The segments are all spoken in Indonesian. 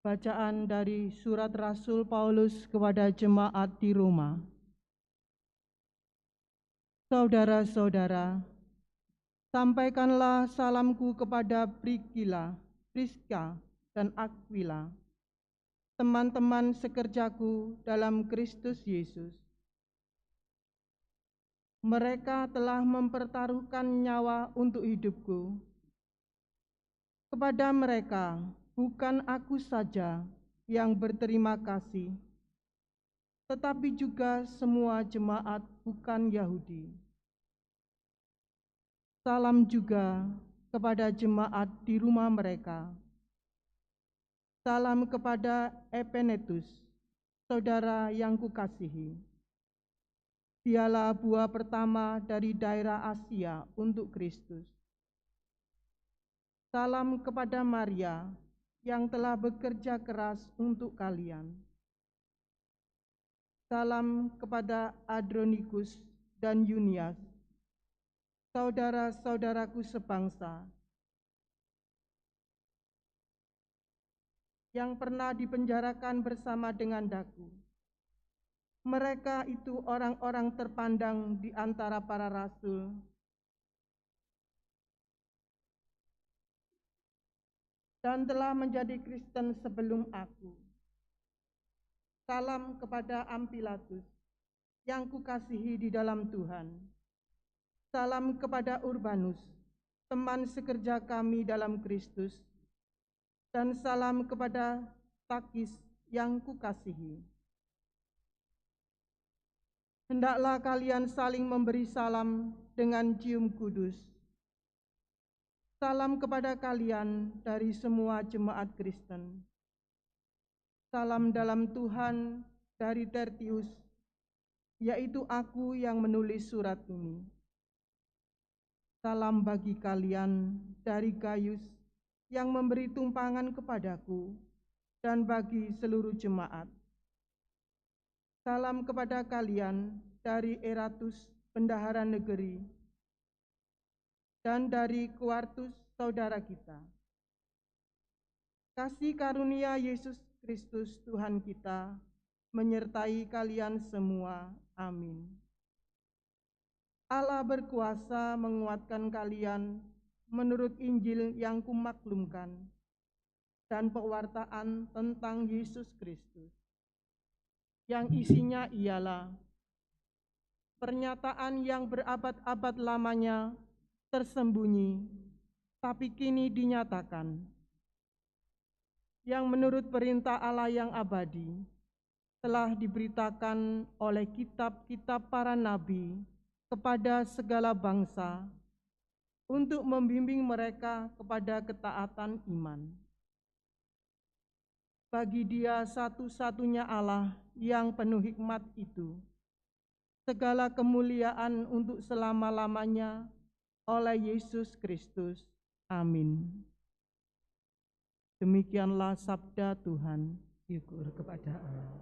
Bacaan dari surat Rasul Paulus kepada jemaat di Roma. Saudara-saudara, sampaikanlah salamku kepada Priska, dan Aquila, teman-teman sekerjaku dalam Kristus Yesus. Mereka telah mempertaruhkan nyawa untuk hidupku. Kepada mereka, bukan aku saja yang berterima kasih, tetapi juga semua jemaat bukan Yahudi. Salam juga kepada jemaat di rumah mereka. Salam kepada Epenetus, saudara yang kukasihi. Dialah buah pertama dari daerah Asia untuk Kristus. Salam kepada Maria yang telah bekerja keras untuk kalian. Salam kepada Andronikus dan Yunias, saudara-saudaraku sebangsa, yang pernah dipenjarakan bersama dengan daku. Mereka itu orang-orang terpandang di antara para rasul. Dan telah menjadi Kristen sebelum aku. Salam kepada Ampliatus yang kukasihi di dalam Tuhan. Salam kepada Urbanus, teman sekerja kami dalam Kristus. Dan salam kepada Takis yang kukasihi. Hendaklah kalian saling memberi salam dengan cium kudus. Salam kepada kalian dari semua jemaat Kristen. Salam dalam Tuhan dari Tertius, yaitu aku yang menulis surat ini. Salam bagi kalian dari Gaius yang memberi tumpangan kepadaku dan bagi seluruh jemaat. Salam kepada kalian dari Eratus, bendahara negeri, dan dari Quartus, saudara kita. Kasih karunia Yesus Kristus Tuhan kita menyertai kalian semua. Amin. Allah berkuasa menguatkan kalian menurut Injil yang kumaklumkan dan pewartaan tentang Yesus Kristus, yang isinya ialah pernyataan yang berabad-abad lamanya tersembunyi, tapi kini dinyatakan, yang menurut perintah Allah yang abadi telah diberitakan oleh kitab-kitab para nabi kepada segala bangsa untuk membimbing mereka kepada ketaatan iman. Bagi Dia satu-satunya Allah yang penuh hikmat itu, segala kemuliaan untuk selama-lamanya oleh Yesus Kristus. Amin. Demikianlah sabda Tuhan. Syukur kepada Allah.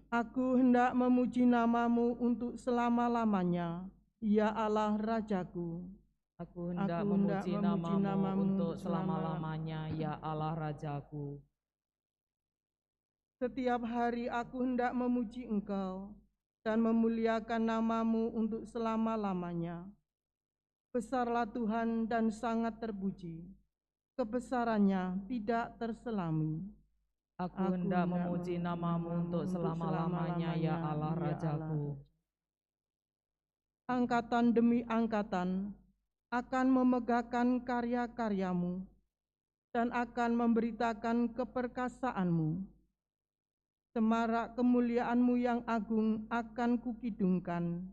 Aku hendak memuji nama-Mu untuk selama-lamanya, ya Allah Rajaku. Aku hendak memuji nama-Mu untuk selama-lamanya, ya Allah Rajaku. Setiap hari aku hendak memuji Engkau dan memuliakan nama-Mu untuk selama-lamanya. Besarlah Tuhan dan sangat terpuji, kebesarannya tidak terselami. Aku hendak memuji nama-Mu untuk selama-lamanya, ya Allah Rajaku. Angkatan demi angkatan akan memegahkan karya-karya-Mu dan akan memberitakan keperkasaan-Mu. Semarak kemuliaan-Mu yang agung akan kukidungkan,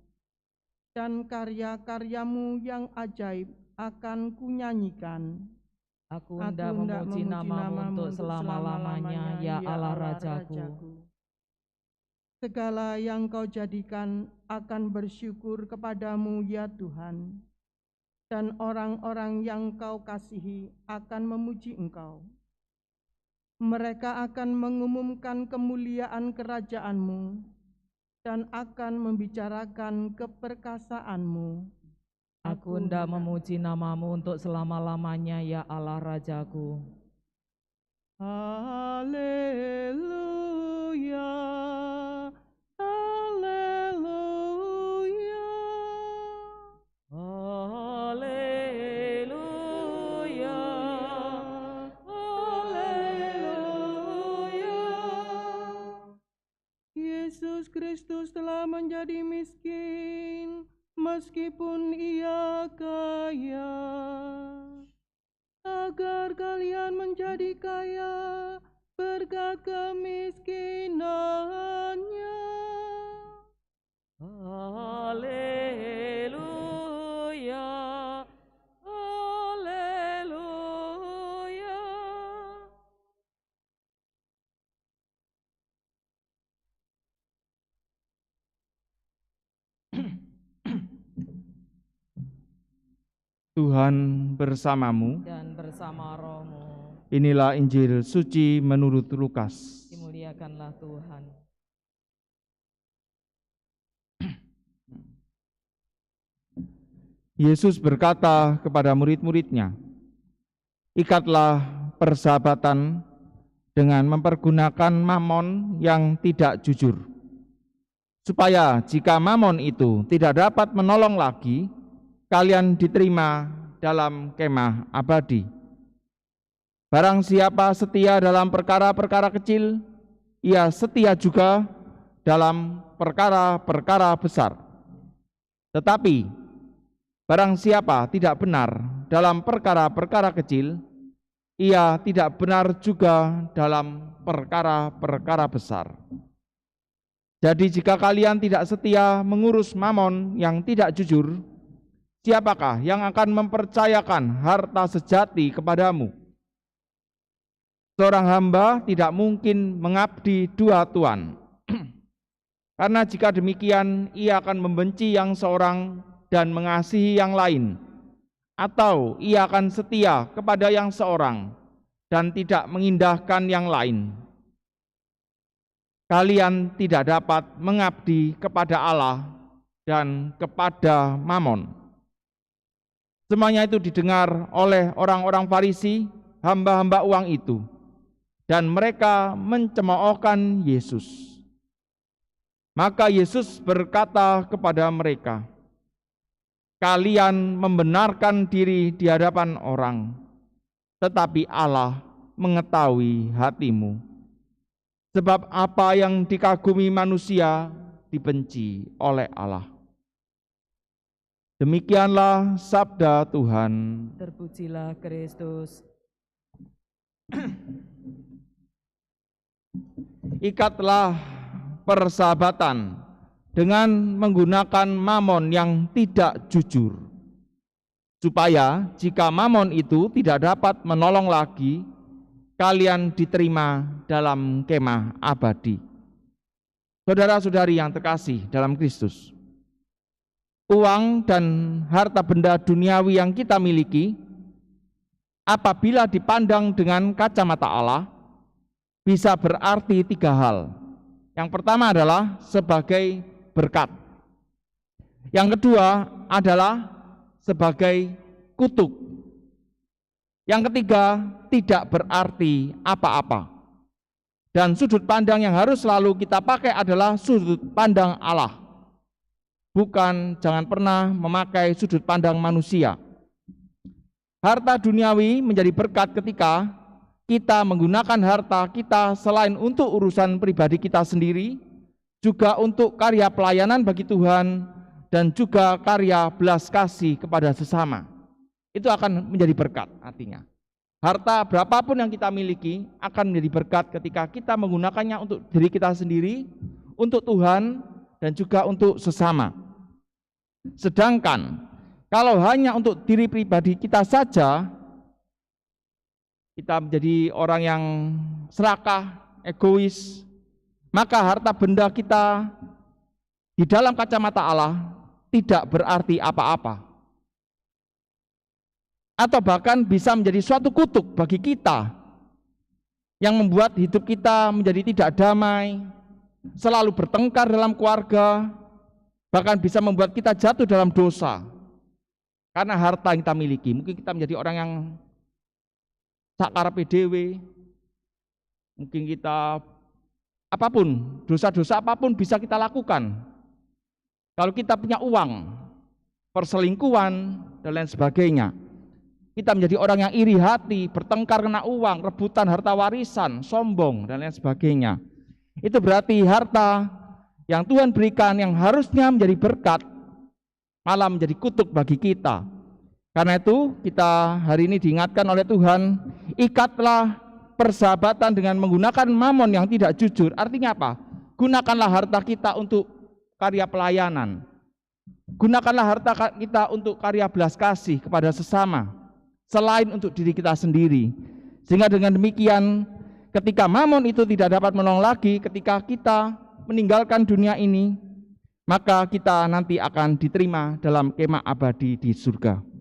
dan karya-karya-Mu yang ajaib akan kunyanyikan. Aku hendak memuji nama-Mu untuk selama-lamanya, ya Allah Rajaku. Segala yang Kau jadikan akan bersyukur kepadamu, ya Tuhan, dan orang-orang yang Kau kasihi akan memuji Engkau. Mereka akan mengumumkan kemuliaan kerajaan-Mu dan akan membicarakan keperkasaan-Mu. Aku hendak memuji nama-Mu untuk selama-lamanya, ya Allah Rajaku. Haleluya, haleluya, Haleluya, haleluya. Yesus Kristus telah menjadi miskin meskipun ia kaya, agar kalian menjadi kaya berkat kemiskinannya. Haleluya, haleluya. Tuhan bersamamu. Dan bersama rohmu. Inilah Injil suci menurut Lukas. Dimuliakanlah Tuhan. Yesus berkata kepada murid-muridnya, "Ikatlah persahabatan dengan mempergunakan mamon yang tidak jujur, supaya jika mamon itu tidak dapat menolong lagi, kalian diterima dalam kemah abadi. Barang siapa setia dalam perkara-perkara kecil, ia setia juga dalam perkara-perkara besar. Tetapi barang siapa tidak benar dalam perkara-perkara kecil, ia tidak benar juga dalam perkara-perkara besar. Jadi jika kalian tidak setia mengurus mamon yang tidak jujur, siapakah yang akan mempercayakan harta sejati kepadamu? Seorang hamba tidak mungkin mengabdi dua tuan. Karena jika demikian, ia akan membenci yang seorang dan mengasihi yang lain, atau ia akan setia kepada yang seorang dan tidak mengindahkan yang lain. Kalian tidak dapat mengabdi kepada Allah dan kepada mamon." Semuanya itu didengar oleh orang-orang Farisi, hamba-hamba uang itu, dan mereka mencemoohkan Yesus. Maka Yesus berkata kepada mereka, "Kalian membenarkan diri di hadapan orang, tetapi Allah mengetahui hatimu. Sebab apa yang dikagumi manusia dibenci oleh Allah." Demikianlah sabda Tuhan. Terpujilah Kristus. Ikatlah persahabatan dengan menggunakan mamon yang tidak jujur, supaya jika mamon itu tidak dapat menolong lagi, kalian diterima dalam kemah abadi. Saudara-saudari yang terkasih dalam Kristus, uang dan harta benda duniawi yang kita miliki, apabila dipandang dengan kacamata Allah, bisa berarti tiga hal. Yang pertama adalah sebagai berkat. Yang kedua adalah sebagai kutuk. Yang ketiga, tidak berarti apa-apa. Dan sudut pandang yang harus selalu kita pakai adalah sudut pandang Allah. Bukan, jangan pernah memakai sudut pandang manusia. Harta duniawi menjadi berkat ketika kita menggunakan harta kita selain untuk urusan pribadi kita sendiri, juga untuk karya pelayanan bagi Tuhan, dan juga karya belas kasih kepada sesama. Itu akan menjadi berkat artinya. Harta berapapun yang kita miliki akan menjadi berkat ketika kita menggunakannya untuk diri kita sendiri, untuk Tuhan, dan juga untuk sesama. Sedangkan kalau hanya untuk diri pribadi kita saja, kita menjadi orang yang serakah, egois, maka harta benda kita di dalam kacamata Allah tidak berarti apa-apa. Atau bahkan bisa menjadi suatu kutuk bagi kita yang membuat hidup kita menjadi tidak damai, selalu bertengkar dalam keluarga, bahkan bisa membuat kita jatuh dalam dosa karena harta yang kita miliki. Mungkin kita menjadi orang yang sakar PDW, Mungkin kita apapun, dosa-dosa apapun bisa kita lakukan. Kalau kita punya uang, perselingkuhan, dan lain sebagainya. Kita menjadi orang yang iri hati, bertengkar karena uang, rebutan harta warisan, sombong, dan lain sebagainya. Itu berarti harta yang Tuhan berikan yang harusnya menjadi berkat, malah menjadi kutuk bagi kita. Karena itu kita hari ini diingatkan oleh Tuhan, ikatlah persahabatan dengan menggunakan mamon yang tidak jujur. Artinya apa? Gunakanlah harta kita untuk karya pelayanan. Gunakanlah harta kita untuk karya belas kasih kepada sesama, selain untuk diri kita sendiri. Sehingga dengan demikian, ketika mamon itu tidak dapat menolong lagi, ketika kita meninggalkan dunia ini, maka kita nanti akan diterima dalam kemah abadi di surga.